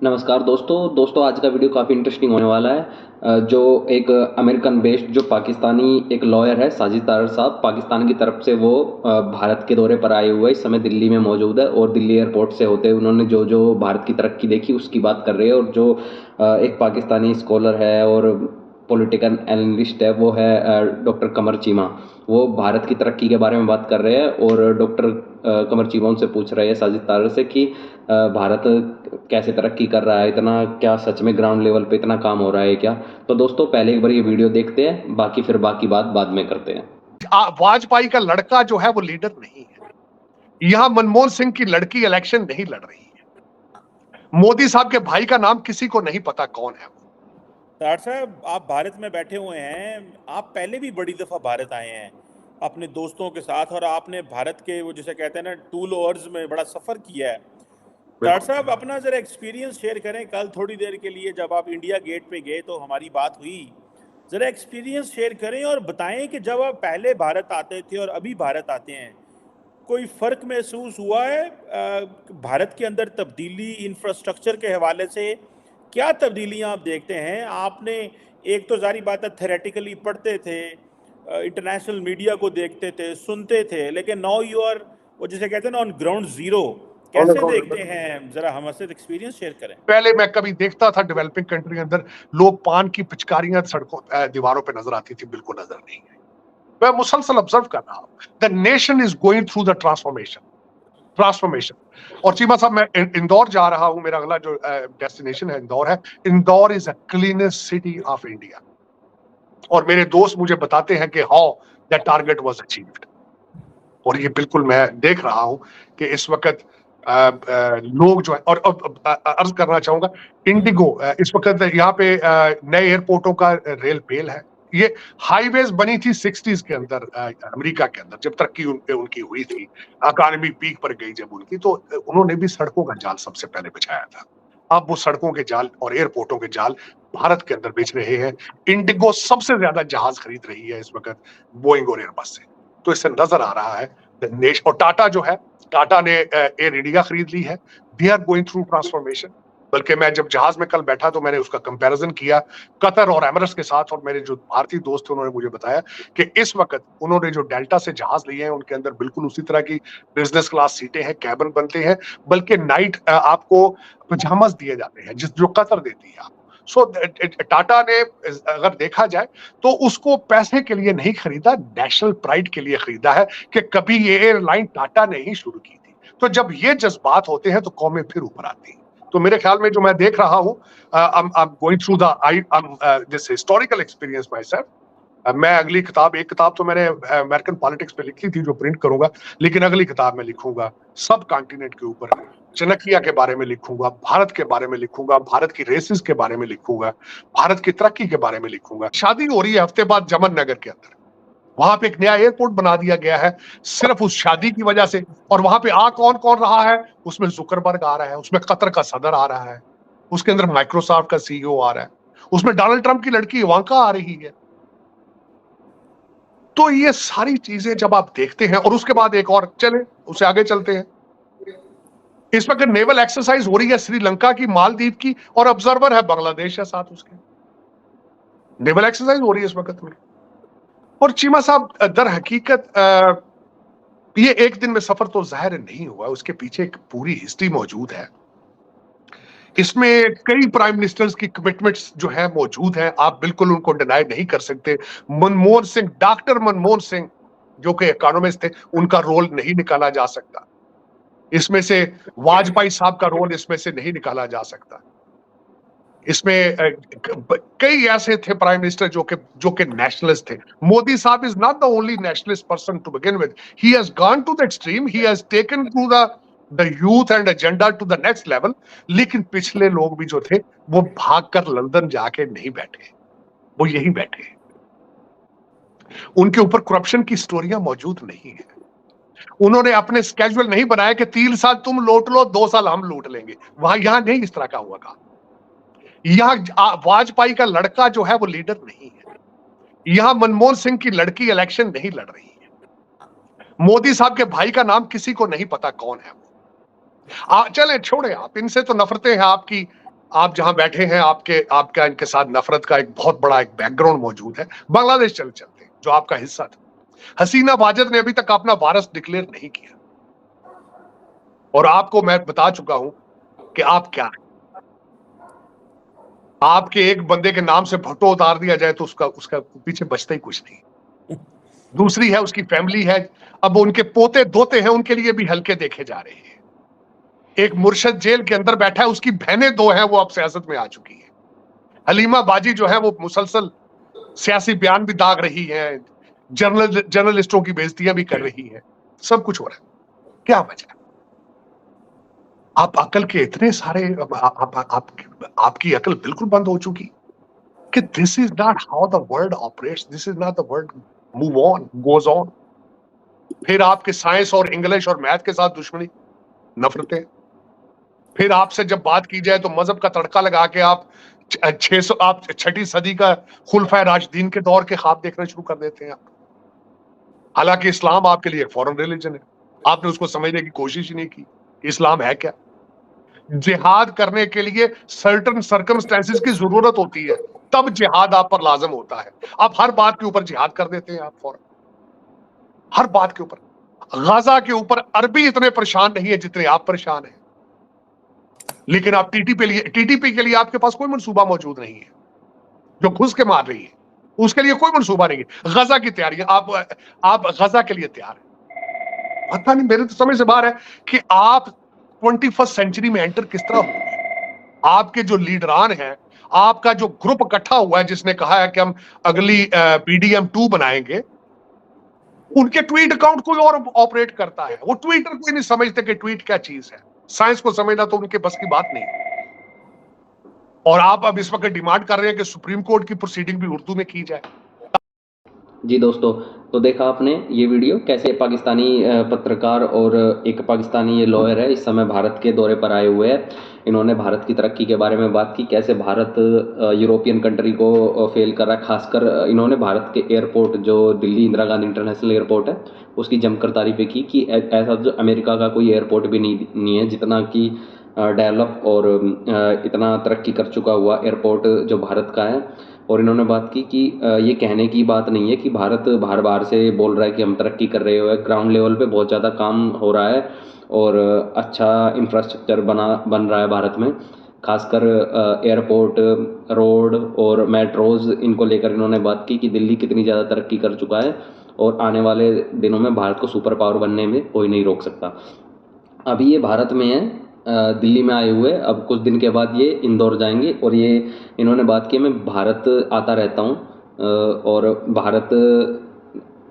नमस्कार दोस्तों आज का वीडियो काफ़ी इंटरेस्टिंग होने वाला है। जो एक अमेरिकन बेस्ड जो पाकिस्तानी एक लॉयर है साजिद तारड़ साहब, पाकिस्तान की तरफ से वो भारत के दौरे पर आए हुए इस समय दिल्ली में मौजूद है और दिल्ली एयरपोर्ट से होते हुए उन्होंने जो जो भारत की तरक्की देखी उसकी बात कर रहे हैं। और जो एक पाकिस्तानी स्कॉलर है और पॉलिटिकल एनालिस्ट है वो है डॉक्टर कमर चीमा। वो भारत की तरक्की के बारे में बात कर रहे हैं और डॉक्टर कमर चीमा उनसे पूछ रहे हैं साजिद तारड़ से कि भारत कैसे तरक्की कर रहा है, इतना क्या सच में ग्राउंड लेवल पे इतना काम हो रहा है क्या। तो दोस्तों पहले एक बार ये वीडियो देखते हैं, बाकी बात बाद में करते हैं। वाजपेयी का लड़का जो है वो लीडर नहीं है। यहां मनमोहन सिंह की लड़की इलेक्शन नहीं लड़ रही है। मोदी साहब के भाई का नाम किसी को नहीं पता कौन है वो। तार साहब, आप भारत में बैठे हुए हैं। आप पहले भी बड़ी दफ़ा भारत आए हैं अपने दोस्तों के साथ, और आपने भारत के वो जिसे कहते हैं ना टूल ओवर्स में बड़ा सफ़र किया है। तार साहब, अपना ज़रा एक्सपीरियंस शेयर करें। कल थोड़ी देर के लिए जब आप इंडिया गेट पे गए तो हमारी बात हुई। ज़रा एक्सपीरियंस शेयर करें और बताएं कि जब आप पहले भारत आते थे और अभी भारत आते हैं, कोई फ़र्क महसूस हुआ है? भारत के अंदर तब्दीली इंफ्रास्ट्रक्चर के हवाले से क्या तब्दीलियां आप देखते हैं? आपने एक तो जारी बात है थेरेटिकली पढ़ते थे, इंटरनेशनल मीडिया को देखते थे, सुनते थे, लेकिन नाउ यू आर वो जिसे कहते हैं ना ऑन ग्राउंड ज़ीरो। कैसे देखते हैं? ज़रा हमसे एक्सपीरियंस शेयर करें। पहले मैं कभी देखता था डेवलपिंग कंट्री के अंदर लोग पान की पिचकारियां सड़कों दीवारों पे नजर आती थी, बिल्कुल नजर नहीं आई। मैं मुसलसल ऑब्जर्व कर रहा हूं। The nation is going through the transformation. और चीमा साहब, मैं इंदौर जा रहा हूं। मेरा अगला जो डेस्टिनेशन है इंदौर है। Indore is a cleanest city of India. और मेरे दोस्त मुझे बताते हैं कि how that target was achieved. और ये बिल्कुल मैं देख रहा हूं कि इस वक्त लोग जो है, और अर्ज करना चाहूंगा, इंडिगो इस वक्त यहाँ पे नए एयरपोर्टों का रेल पेल है। ये हाईवेज बनी थी 60s के अंदर, अमेरिका के अंदर, जब तरक्की उनकी हुई थी, इकोनॉमी पीक पर गई जब उनकी, तो उन्होंने भी सड़कों का जाल सबसे पहले बिछाया था। अब वो सड़कों के जाल और एयरपोर्टों के जाल भारत के अंदर बिछ रहे हैं। इंडिगो सबसे ज्यादा जहाज खरीद रही है इस वक्त बोइंग और एयरबस से। तो इससे नजर आ रहा है देश। और टाटा जो है, टाटा ने एयर इंडिया खरीद ली है। They are going through transformation. बल्कि मैं जब जहाज में कल बैठा तो मैंने उसका कंपैरिजन किया कतर और एमिरेट्स के साथ, और मेरे जो भारतीय दोस्त थे उन्होंने मुझे बताया कि इस वक्त उन्होंने जो डेल्टा से जहाज लिए हैं उनके अंदर बिल्कुल उसी तरह की बिजनेस क्लास सीटें हैं, कैबिन बनते हैं, बल्कि नाइट आपको पजामास दिए जाते हैं जो कतर देती है। सो टाटा ने अगर देखा जाए तो उसको पैसे के लिए नहीं खरीदा, नेशनल प्राइड के लिए खरीदा है कि कभी ये एयरलाइन टाटा ने ही शुरू की थी। तो जब ये जज्बात होते हैं तो कौमें फिर ऊपर आती हैं। तो मेरे ख्याल में जो मैं देख रहा हूं, I'm going through this historical experience myself। मैं अगली किताब, एक किताब तो मैंने अमेरिकन पॉलिटिक्स पे लिखी थी जो प्रिंट करूंगा, लेकिन अगली किताब मैं लिखूंगा सब कॉन्टिनेंट के ऊपर। चाणक्य के बारे में लिखूंगा, भारत के बारे में लिखूंगा, भारत की रेसिस के बारे में लिखूंगा, भारत की तरक्की के बारे में लिखूंगा। शादी हो रही है हफ्ते बाद जमन नगर के अंदर। वहां पे एक नया एयरपोर्ट बना दिया गया है सिर्फ उस शादी की वजह से। और वहां पे आ कौन कौन रहा है? उसमें जुकरबर्ग आ रहा है, उसमें कतर का सदर आ रहा है, उसके अंदर माइक्रोसॉफ्ट का सीईओ आ रहा है, उसमें डोनाल्ड ट्रंप की लड़की इवांका आ रही है। तो ये सारी चीजें जब आप देखते हैं, और उसके बाद एक और, चले उसे आगे चलते हैं। इस वक्त नेवल एक्सरसाइज हो रही है श्रीलंका की, मालदीव की, और ऑब्जर्वर है बांग्लादेश है साथ उसके। नेवल एक्सरसाइज हो रही है इस वक्त में। और चीमा साहब, दर हकीकत ये एक दिन में सफर तो जाहिर नहीं हुआ, उसके पीछे एक पूरी हिस्ट्री मौजूद है। इसमें कई प्राइम मिनिस्टर्स की कमिटमेंट्स जो है मौजूद है, आप बिल्कुल उनको डिनाई नहीं कर सकते। मनमोहन सिंह, डॉक्टर मनमोहन सिंह जो कि इकोनॉमिस्ट थे, उनका रोल नहीं निकाला जा सकता इसमें से। वाजपेयी साहब का रोल इसमें से नहीं निकाला जा सकता। इसमें कई ऐसे थे प्राइम मिनिस्टर जो कि नेशनलिस्ट थे। मोदी साहब is not the only nationalist person to begin with. He has gone to the extreme, he has taken to the youth and agenda to the next level. लेकिन पिछले लोग भी जो थे वो भागकर लंदन जाके नहीं बैठे, वो यही बैठे। उनके ऊपर करप्शन की स्टोरियां मौजूद नहीं है। उन्होंने अपने स्केड्यूल नहीं बनाया कि 3 साल तुम लूट लो, 2 साल हम लूट लेंगे। वहां यहां नहीं इस तरह का हुआ काम। यहां वाजपेयी का लड़का जो है वो लीडर नहीं है। यहां मनमोहन सिंह की लड़की इलेक्शन नहीं लड़ रही है। मोदी साहब के भाई का नाम किसी को नहीं पता कौन है वो। चले छोड़े, आप इनसे तो नफरतें हैं आपकी आप जहां बैठे हैं, आपका इनके साथ नफरत का एक बहुत बड़ा एक बैकग्राउंड मौजूद है। बांग्लादेश चले चलते हैं, जो आपका हिस्सा था। हसीना वाजद ने अभी तक अपना वारस डिक्लेयर नहीं किया, और आपको मैं बता चुका हूं कि आप क्या है। आपके एक बंदे के नाम से भुट्टो उतार दिया जाए तो उसका पीछे बचता ही कुछ नहीं। दूसरी है उसकी फैमिली है, अब उनके पोते दोते हैं, उनके लिए भी हल्के देखे जा रहे हैं। एक मुर्शद जेल के अंदर बैठा है, उसकी बहनें दो हैं, वो अब सियासत में आ चुकी है। हलीमा बाजी जो है वो मुसलसल सियासी बयान भी दाग रही है, जर्नलिस्टों की बेइज्जतियां भी कर रही है, सब कुछ हो रहा है। क्या वजह? आप अकल के इतने सारे आपकी अकल बिल्कुल बंद हो चुकी कि this is not how the world operates, this is not the world move on goes on. फिर आपके साइंस और इंग्लिश और मैथ के साथ दुश्मनी, नफरतें। फिर आपसे जब बात की जाए तो मजहब का तड़का लगा के आप 6ठी सदी का खुलफा राशिदीन के दौर के ख्वाब देखना शुरू कर देते हैं आप। हालांकि इस्लाम आपके लिए फॉरेन रिलीजन है, आपने उसको समझने की कोशिश ही नहीं की। इस्लाम है क्या? जिहाद करने के लिए सर्टन सर्कमस्टेंसेस की जरूरत होती है, तब जिहाद आप पर लाजम होता है। आप हर बात के ऊपर जिहाद कर देते हैं, आप फौरन हर बात के ऊपर। गाजा के ऊपर अरबी इतने परेशान नहीं है जितने आप परेशान हैं, लेकिन आप टीटीपी के लिए आपके पास कोई मंसूबा मौजूद नहीं है। जो घुस के मार रही है उसके लिए कोई मंसूबा नहीं है। गजा की तैयारी, आप गजा के लिए तैयार है। पता नहीं, मेरे तो समझ से बाहर है कि आप 21st सेंचुरी में एंटर किस तरह होंगे। आपके जो लीडरान हैं, आपका जो ग्रुप इकट्ठा हुआ है जिसने कहा है कि हम अगली PDM 2 बनाएंगे, उनके ट्वीट अकाउंट कोई और ऑपरेट करता है। वो ट्विटर कोई नहीं समझते कि ट्वीट क्या चीज है। साइंस को समझना तो उनके बस की बात नहीं। और आप अब इस वक्त डिमांड कर रहे हैं कि सुप्रीम कोर्ट की प्रोसीडिंग भी उर्दू में की जाए। जी दोस्तों, तो देखा आपने ये वीडियो कैसे पाकिस्तानी पत्रकार और एक पाकिस्तानी ये लॉयर है, इस समय भारत के दौरे पर आए हुए हैं। इन्होंने भारत की तरक्की के बारे में बात की, कैसे भारत यूरोपियन कंट्री को फेल कर रहा है। खासकर इन्होंने भारत के एयरपोर्ट, जो दिल्ली इंदिरा गांधी इंटरनेशनल एयरपोर्ट है, उसकी जमकर तारीफें की कि ऐसा जो अमेरिका का कोई एयरपोर्ट भी नहीं है जितना कि डेवलप और इतना तरक्की कर चुका हुआ एयरपोर्ट जो भारत का है। और इन्होंने बात की कि ये कहने की बात नहीं है कि भारत बाहर बाहर से बोल रहा है कि हम तरक्की कर रहे हो, ग्राउंड लेवल पे बहुत ज़्यादा काम हो रहा है और अच्छा इंफ्रास्ट्रक्चर बन रहा है भारत में। खासकर एयरपोर्ट, रोड और मेट्रोज़, इनको लेकर इन्होंने बात की कि दिल्ली कितनी ज़्यादा तरक्की कर चुका है और आने वाले दिनों में भारत को सुपर पावर बनने में कोई नहीं रोक सकता। अभी ये भारत में है, दिल्ली में आए हुए, अब कुछ दिन के बाद ये इंदौर जाएंगे। और ये इन्होंने बात की, मैं भारत आता रहता हूँ और भारत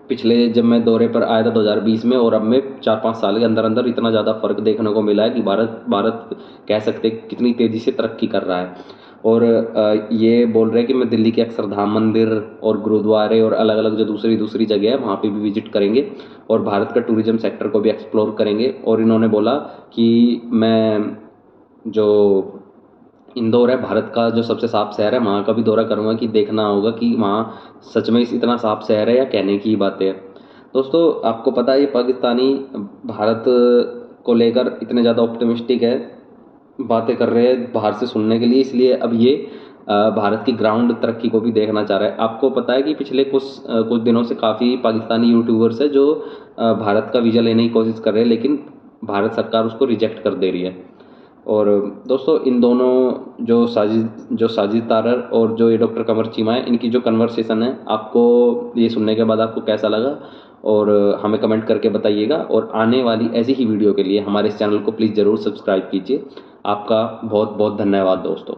पिछले जब मैं दौरे पर आया था 2020 में, और अब में 4-5 साल के अंदर अंदर इतना ज़्यादा फ़र्क देखने को मिला है कि भारत कह सकते कितनी तेज़ी से तरक्की कर रहा है। और ये बोल रहे हैं कि मैं दिल्ली के अक्षरधाम मंदिर और गुरुद्वारे और अलग अलग जो दूसरी जगह है वहाँ पे भी विजिट करेंगे और भारत का टूरिज्म सेक्टर को भी एक्सप्लोर करेंगे। और इन्होंने बोला कि मैं जो इंदौर है, भारत का जो सबसे साफ शहर है, वहाँ का भी दौरा करूँगा कि देखना होगा कि वहाँ सच में इतना साफ शहर है या कहने की बातें हैं। दोस्तों, आपको पता है ये पाकिस्तानी भारत को लेकर इतने ज़्यादा ऑप्टिमिस्टिक है, बातें कर रहे हैं बाहर से सुनने के लिए, इसलिए अब ये भारत की ग्राउंड तरक्की को भी देखना चाह रहा है। आपको पता है कि पिछले कुछ दिनों से काफ़ी पाकिस्तानी यूट्यूबर्स है जो भारत का वीज़ा लेने की कोशिश कर रहे हैं, लेकिन भारत सरकार उसको रिजेक्ट कर दे रही है। और दोस्तों, इन दोनों जो साजिद तारर और जो ये डॉक्टर कमर चीमा है, इनकी जो कन्वर्सेशन है, आपको ये सुनने के बाद आपको कैसा लगा और हमें कमेंट करके बताइएगा। और आने वाली ऐसी ही वीडियो के लिए हमारे इस चैनल को प्लीज़ ज़रूर सब्सक्राइब कीजिए। आपका बहुत बहुत धन्यवाद दोस्तों।